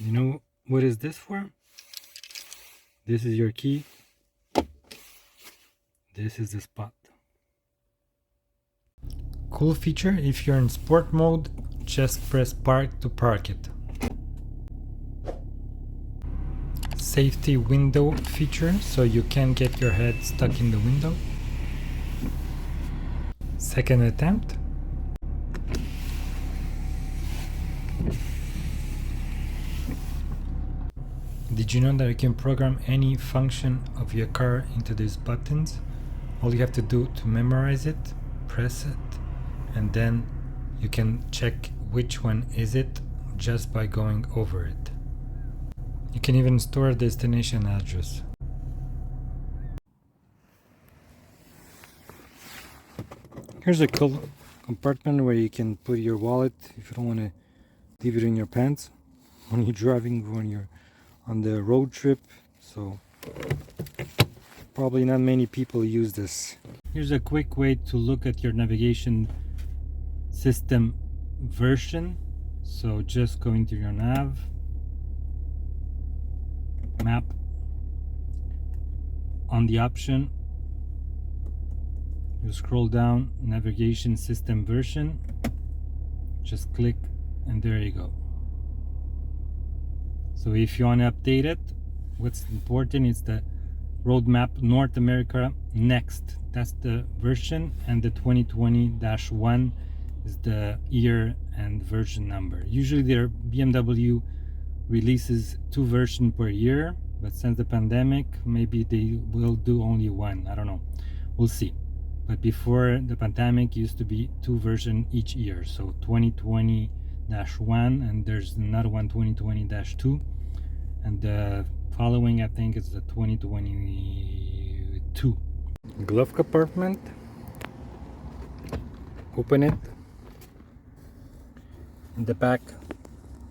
You know what is this for? This is your key. This is the spot. Cool feature, if you're in sport mode, just press park to park it. Safety window feature, so you can't get your head stuck in the window. Second attempt. Did you know that you can program any function of your car into these buttons? All you have to do to memorize it, press it, and then you can check which one is it just by going over it. You can even store a destination address. Here's a cool compartment where you can put your wallet if you don't want to leave it in your pants when you're driving, when you're on the road trip. So probably not many people use this. Here's a quick way to look at your navigation system version. So just go into your nav, map, on the option you scroll down, navigation system version, just click, and there you go. So if you want to update it, what's important is the roadmap North America next. That's the version, and the 2020-1 is the year and version number. Usually their BMW releases 2 versions per year, but since the pandemic, maybe they will do only 1. I don't know. We'll see. But before the pandemic, used to be 2 versions each year. So 2020-1, and there's another one 2020-2, and the following, I think, is the 2022. Glove compartment. Open it. In the back,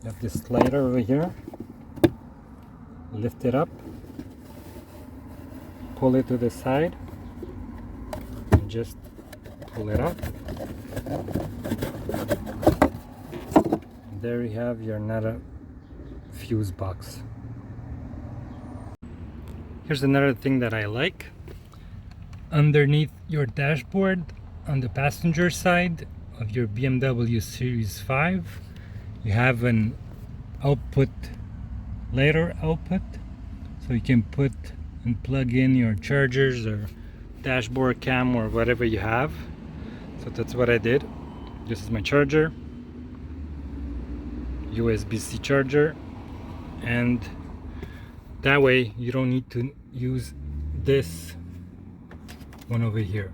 you have this slider over here. Lift it up. Pull it to the side. And just pull it up. There you have your another fuse box. Here's another thing that I like. Underneath your dashboard, on the passenger side of your BMW Series 5, you have an output, later output, so you can put and plug in your chargers or dashboard cam or whatever you have. So that's what I did. This is my charger, USB-C charger, and that way you don't need to use this one over here.